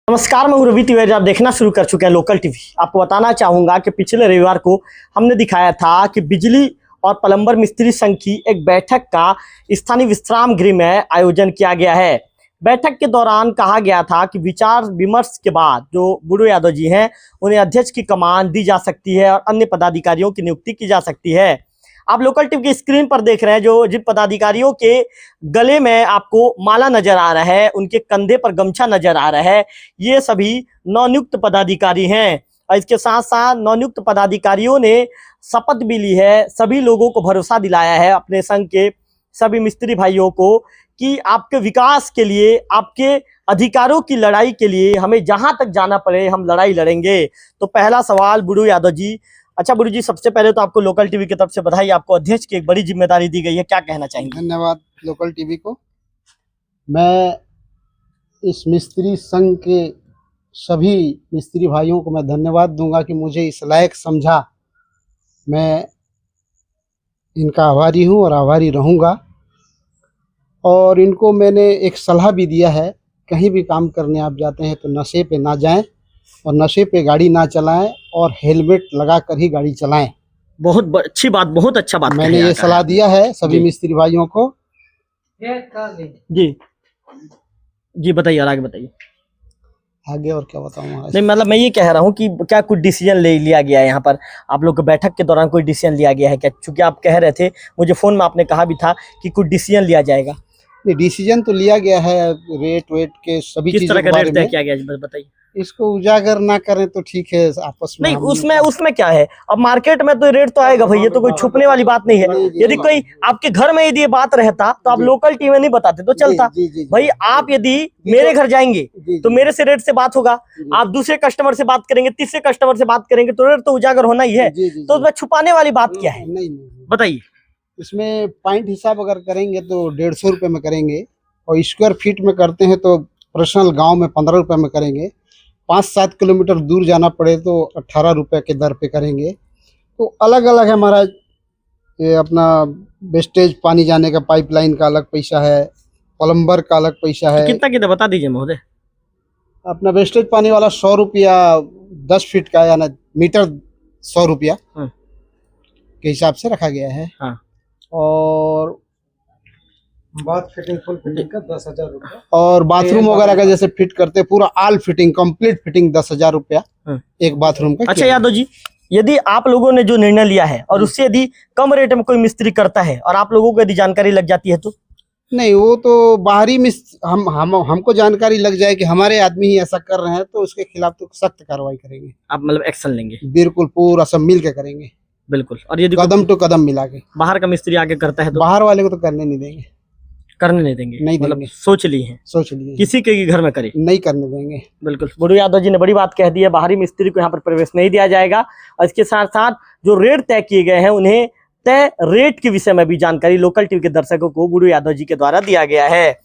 नमस्कार, मैं हूं रवि तिवारी। आप देखना शुरू कर चुके हैं लोकल टीवी। आपको बताना चाहूंगा कि पिछले रविवार को हमने दिखाया था कि बिजली और प्लम्बर मिस्त्री संघ की एक बैठक का स्थानीय विश्राम गृह में आयोजन किया गया है। बैठक के दौरान कहा गया था कि विचार विमर्श के बाद जो बुडू यादव जी हैं उन्हें अध्यक्ष की कमान दी जा सकती है और अन्य पदाधिकारियों की नियुक्ति की जा सकती है। आप लोकल टीवी की स्क्रीन पर देख रहे हैं जो जिन पदाधिकारियों के गले में आपको माला नजर आ रहा है, उनके कंधे पर गमछा नजर आ रहा है, ये सभी नवनियुक्त पदाधिकारी हैं। और इसके साथ साथ नवनियुक्त पदाधिकारियों ने शपथ भी ली है, सभी लोगों को भरोसा दिलाया है, अपने संघ के सभी मिस्त्री भाइयों को, कि आपके विकास के लिए, आपके अधिकारों की लड़ाई के लिए हमें जहां तक जाना पड़े हम लड़ाई लड़ेंगे। तो पहला सवाल बुडू यादव जी। अच्छा बुडू जी, सबसे पहले तो आपको लोकल टीवी की तरफ से बधाई, आपको अध्यक्ष की एक बड़ी जिम्मेदारी दी गई है, क्या कहना चाहेंगे? धन्यवाद लोकल टीवी को। मैं इस मिस्त्री संघ के सभी मिस्त्री भाइयों को मैं धन्यवाद दूंगा कि मुझे इस लायक समझा। मैं इनका आभारी हूं और आभारी रहूंगा। और इनको मैंने एक सलाह भी दिया है, कहीं भी काम करने आप जाते हैं तो नशे पे ना जाएं और नशे पे गाड़ी ना चलाएं और हेलमेट लगा कर ही गाड़ी चलाएं। बहुत अच्छी बात, बहुत अच्छा बात मैंने ये सलाह दिया है सभी मिस्त्री भाइयों को। जी जी बताइए, और आगे बताइए। आगे और क्या बताऊं? नहीं मतलब मैं ये कह रहा हूँ कि क्या कुछ डिसीजन ले लिया गया है यहाँ पर, आप लोग के बैठक के दौरान कोई डिसीजन लिया गया है क्या? चूंकि आप कह रहे थे, मुझे फोन में आपने कहा भी था कि कुछ डिसीजन लिया जाएगा। नहीं, डिसीजन तो लिया गया है, रेट वेट के सभी किस तरह का रेट तय किया गया है बताइए। इसको उजागर ना करें तो ठीक है आपस में। नहीं उसमें क्या है, अब मार्केट में तो रेट तो आएगा भाई, ये तो कोई छुपने वाली बात नहीं है। यदि कोई आपके घर में यदि ये बात रहता तो आप लोकल टीवी में नहीं बताते तो चलता। भाई आप यदि मेरे घर जाएंगे तो मेरे से रेट से बात होगा, आप दूसरे कस्टमर से बात करेंगे, तीसरे कस्टमर से बात करेंगे, तो रेट तो उजागर होना ही है। तो उसमें छुपाने वाली बात क्या है, बताइए। इसमें पॉइंट हिसाब अगर करेंगे तो 150 रुपए में करेंगे, और स्क्वायर फीट में करते हैं तो पर्सनल गांव में 15 रुपए में करेंगे। 5-7 किलोमीटर दूर जाना पड़े तो 18 रुपए के दर पे करेंगे। तो अलग अलग है हमारा। ये अपना वेस्टेज पानी जाने का पाइपलाइन का अलग पैसा है, प्लम्बर का अलग पैसा है। कितना बता दीजिए महोदय। अपना वेस्टेज पानी वाला 100 रुपया 10 फीट का, यानी मीटर 100 रुपया के हिसाब से रखा गया है। हाँ। और बाथ फिटिंग फुल फिटिंग का 10,000 रुपया, और बाथरूम वगैरह का जैसे फिट करते पूरा आल फिटिंग कंप्लीट फिटिंग 10,000 रुपया एक बाथरूम का। अच्छा यादव जी, यदि आप लोगों ने जो निर्णय लिया है और उससे यदि कम रेट में कोई मिस्त्री करता है और आप लोगों को यदि जानकारी लग जाती है तो? नहीं, वो तो बाहरी हमको जानकारी लग जाए कि हमारे आदमी ही ऐसा कर रहे हैं तो उसके खिलाफ तो सख्त कार्रवाई करेंगे। आप मतलब एक्शन लेंगे? बिल्कुल, पूरा सब मिल के करेंगे। बिल्कुल। और यदि कदम टू कदम मिला के बाहर का मिस्त्री आगे करता है तो? बाहर वाले को तो करने नहीं देंगे। करने नहीं देंगे? नहीं मतलब देंगे। सोच ली है, सोच लिए किसी के घर में करे नहीं करने देंगे। बिल्कुल। बुडू यादव जी ने बड़ी बात कह दी है, बाहरी मिस्त्री को यहाँ पर प्रवेश नहीं दिया जाएगा। और इसके साथ साथ जो रेट तय किए गए हैं उन्हें तय रेट के विषय में भी जानकारी लोकल टीवी के दर्शकों को बुडू यादव जी के द्वारा दिया गया है।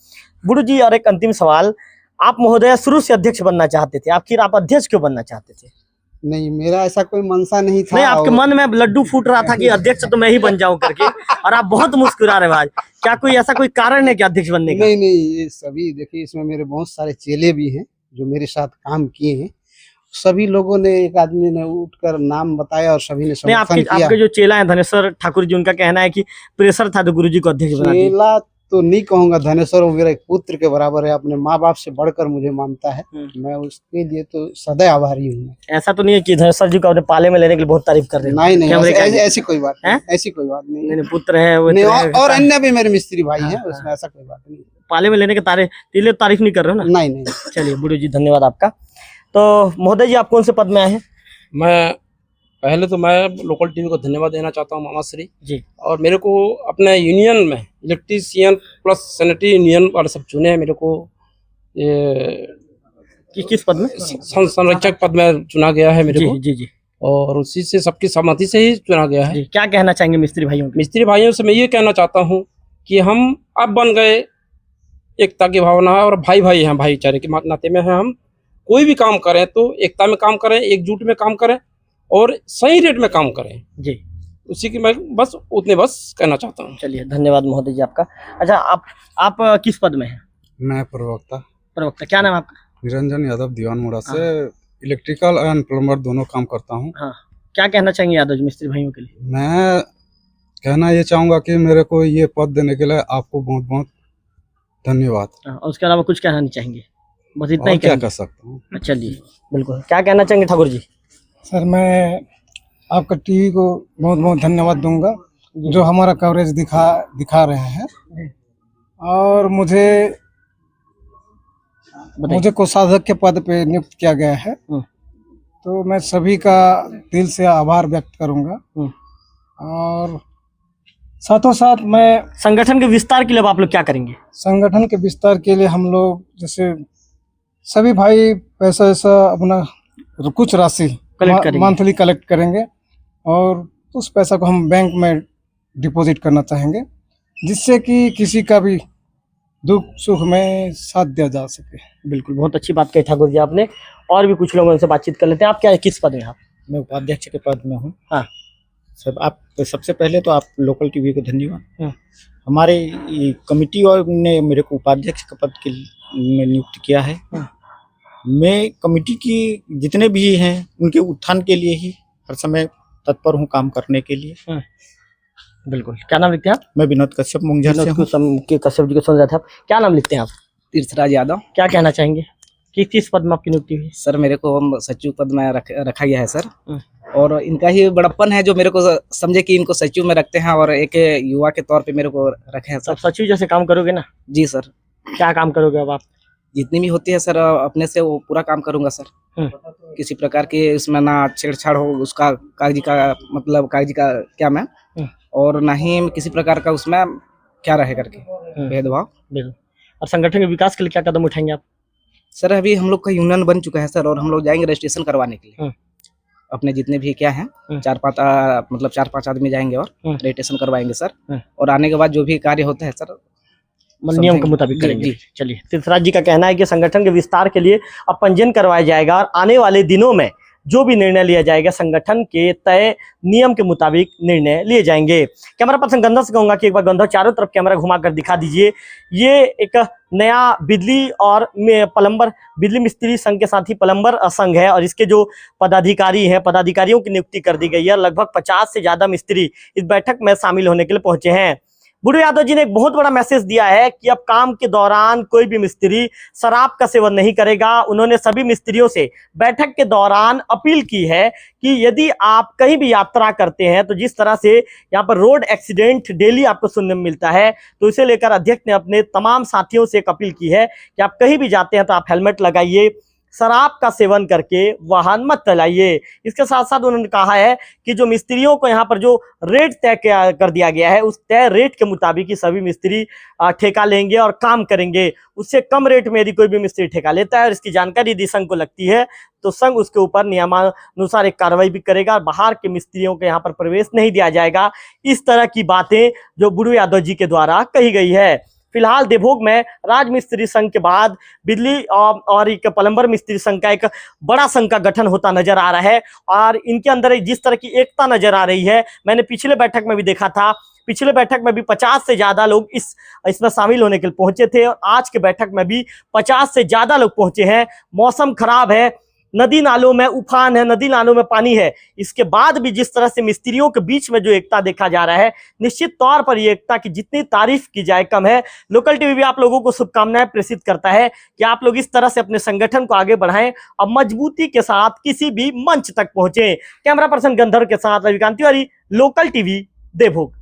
बुडू जी, और एक अंतिम सवाल, आप महोदय शुरू से अध्यक्ष बनना चाहते थे, आखिर आप अध्यक्ष क्यों बनना चाहते थे? नहीं, मेरा ऐसा कोई मनसा नहीं था। नहीं, आपके मन में लड्डू फूट रहा था कि अध्यक्ष तो मैं ही बन जाऊं करके, और आप बहुत मुस्कुरा रहे आज। क्या कोई ऐसा कोई कारण है कि अध्यक्ष बनने का? नहीं, ये सभी देखिए, इसमें मेरे बहुत सारे चेले भी हैं जो मेरे साथ काम किए हैं। सभी लोगों ने, एक आदमी ने उठकर नाम बताया और सभी ने समर्थन किया। आपके जो चेला है धनेश्वर ठाकुर जी, उनका कहना है कि प्रेशर था तो गुरुजी को अध्यक्ष बना दिया। चेला तो नहीं कहूंगा, धनेश्वर वो मेरा एक पुत्र के बराबर है, अपने माँ बाप से बढ़कर मुझे मानता है। मैं उसके लिए तो सदैव आभारी हूँ। ऐसा तो नहीं है कि धनेश्वर जी को अपने पाले में लेने के लिए बहुत तारीफ कर रहे हैं? नहीं, ऐसी कोई बात नहीं, ऐसी कोई बात नहीं। पुत्र है और अन्य भी मेरे मिस्त्री भाई हैं, उसमें ऐसा कोई बात नहीं। पाले में लेने के तारीफ नहीं कर रहे हो ना? नहीं। चलिए बुडू जी, धन्यवाद आपका। तो महोदय जी, आप कौन से पद में आए हैं? मैं पहले तो मैं लोकल टीवी को धन्यवाद देना चाहता हूँ, मामा श्री जी। और मेरे को अपने यूनियन में इलेक्ट्रीशियन प्लस सैनिटरी यूनियन वाले सब चुने हैं। मेरे को ये किस पद में? संरक्षक पद में चुना गया है मेरे को। जी। और उसी से सबकी सहमति से ही चुना गया है। क्या कहना चाहेंगे मिस्त्री भाइयों को? मिस्त्री भाइयों से मैं ये कहना चाहता हूँ कि हम अब बन गए, एकता की भावना है और भाई हैं, भाईचारे के नाते में है। हम कोई भी काम करें तो एकता में काम करें, एकजुट में काम करें और सही रेट में काम करें जी। उसी की मैं बस कहना चाहता हूँ। चलिए, धन्यवाद महोदय जी आपका। अच्छा, आप किस पद में हैं? मैं प्रवक्ता। क्या नाम है आपका? निरंजन यादव दीवान मोड़ा से इलेक्ट्रिकल एंड प्लम्बर दोनों काम करता हूँ। हाँ, क्या कहना चाहेंगे यादव जी मिस्त्री भाइयों के लिए? मैं कहना ये चाहूँगा कि मेरे को ये पद देने के लिए आपको बहुत बहुत धन्यवाद। हाँ, और उसके अलावा कुछ कहना नहीं चाहेंगे? बस इतना ही और क्या कहेंगे? कह सकता हूँ। चलिए, बिल्कुल। क्या कहना चाहेंगे ठाकुर जी? सर मैं आपका टीवी को बहुत बहुत धन्यवाद दूंगा जो हमारा कवरेज दिखा रहे हैं। और मुझे कोषाध्यक्ष के पद पे नियुक्त किया गया है, तो मैं सभी का दिल से आभार व्यक्त करूंगा। और साथों साथ मैं संगठन के विस्तार के लिए अब आप लोग क्या करेंगे? संगठन के विस्तार के लिए हम लोग जैसे सभी भाई पैसा अपना कुछ राशि कलेक्ट करेंगे। मंथली कलेक्ट करेंगे और उस पैसा को हम बैंक में डिपॉजिट करना चाहेंगे, जिससे कि किसी का भी दुख सुख में साथ दिया जा सके। बिल्कुल, बहुत अच्छी बात कही ठाकुर जी आपने। और भी कुछ लोगों से बातचीत कर लेते हैं। आप क्या किस पद में? आप? मैं उपाध्यक्ष के पद में हूँ। हाँ। सब आप सबसे पहले तो आप लोकल टीवी को धन्यवाद। हाँ। हमारे ये कमिटी और ने मेरे को उपाध्यक्ष के पद के में नियुक्त किया है। हाँ। मैं कमिटी की जितने भी हैं उनके उत्थान के लिए ही हर समय तत्पर हूँ काम करने के लिए। हाँ। बिल्कुल। क्या नाम लिखते हैं आप? मैं विनोद कश्यप मुंगझर से हूँ। कश्यप जी को सुन रहे थे आप। क्या नाम लिखते हैं आप? तीर्थराज यादव। क्या कहना चाहेंगे? किस पद में आपकी नियुक्ति हुई? सर मेरे को सचिव पद में रखा गया है सर। और इनका ही बड़प्पन है जो मेरे को समझे कि इनको सचिव में रखते हैं और एक युवा के तौर पे मेरे को रखे हैं सर। सचिव जैसे काम करोगे ना? जी सर। क्या काम करोगे अब आप? जितनी भी होती है सर अपने से वो पूरा काम करूंगा सर। किसी प्रकार की उसमें ना छेड़छाड़ हो, उसका कागजी का क्या मैं, और ना ही किसी प्रकार का उसमें क्या रहे करके भेदभाव। और संगठन के विकास के लिए क्या कदम उठाएंगे आप? सर अभी हम लोग का यूनियन बन चुका है सर, और हम लोग जाएंगे रजिस्ट्रेशन करवाने के लिए। अपने जितने भी क्या हैं 4-5 आदमी जाएंगे और रजिस्ट्रेशन करवाएंगे सर। और आने के बाद जो भी कार्य होता है सर नियम के मुताबिक करेंगे। चलिए, तीर्थराज जी का कहना है कि संगठन के विस्तार के लिए अब पंजीयन करवाया जाएगा और आने वाले दिनों में जो भी निर्णय लिया जाएगा संगठन के तय नियम के मुताबिक निर्णय लिए जाएंगे। कैमरा पर्सन गंधा से कहूंगा कि एक बार गंधा चारों तरफ कैमरा घुमाकर दिखा दीजिए। ये एक नया बिजली और प्लम्बर बिजली मिस्त्री संघ के साथ ही प्लम्बर संघ है और इसके जो पदाधिकारी हैं पदाधिकारियों की नियुक्ति कर दी गई है। लगभग 50 से ज्यादा मिस्त्री इस बैठक में शामिल होने के लिए पहुंचे हैं। बुढ़ू यादव जी ने एक बहुत बड़ा मैसेज दिया है कि अब काम के दौरान कोई भी मिस्त्री शराब का सेवन नहीं करेगा। उन्होंने सभी मिस्त्रियों से बैठक के दौरान अपील की है कि यदि आप कहीं भी यात्रा करते हैं तो जिस तरह से यहाँ पर रोड एक्सीडेंट डेली आपको सुनने में मिलता है, तो इसे लेकर अध्यक्ष ने अपने तमाम साथियों से एक अपील की है कि आप कहीं भी जाते हैं तो आप हेलमेट लगाइए, शराब का सेवन करके वाहन मत चलाइए। इसके साथ साथ उन्होंने कहा है कि जो मिस्त्रियों को यहाँ पर जो रेट तय कर दिया गया है उस तय रेट के मुताबिक ही सभी मिस्त्री ठेका लेंगे और काम करेंगे। उससे कम रेट में यदि कोई भी मिस्त्री ठेका लेता है और इसकी जानकारी यदि संघ को लगती है तो संघ उसके ऊपर नियमानुसार एक कार्रवाई भी करेगा और बाहर के मिस्त्रियों को यहाँ पर प्रवेश नहीं दिया जाएगा। इस तरह की बातें जो बुढ़ू यादव जी के द्वारा कही गई है। फिलहाल देवभोग में राज मिस्त्री संघ के बाद बिजली और एक प्लम्बर मिस्त्री संघ का एक बड़ा संघ का गठन होता नजर आ रहा है और इनके अंदर जिस तरह की एकता नजर आ रही है, मैंने पिछले बैठक में भी देखा था। पिछले बैठक में भी 50 से ज्यादा लोग इसमें शामिल होने के लिए पहुंचे थे और आज के बैठक में भी 50 से ज्यादा लोग पहुंचे हैं। मौसम खराब है, नदी नालों में उफान है, नदी नालों में पानी है, इसके बाद भी जिस तरह से मिस्त्रियों के बीच में जो एकता देखा जा रहा है, निश्चित तौर पर ये एकता की जितनी तारीफ की जाए कम है। लोकल टीवी भी आप लोगों को शुभकामनाएं प्रेषित करता है कि आप लोग इस तरह से अपने संगठन को आगे बढ़ाएं और मजबूती के साथ किसी भी मंच तक पहुंचे। कैमरा पर्सन गंधर्व के साथ रविकांत तिवारी, लोकल टीवी, देवभोग।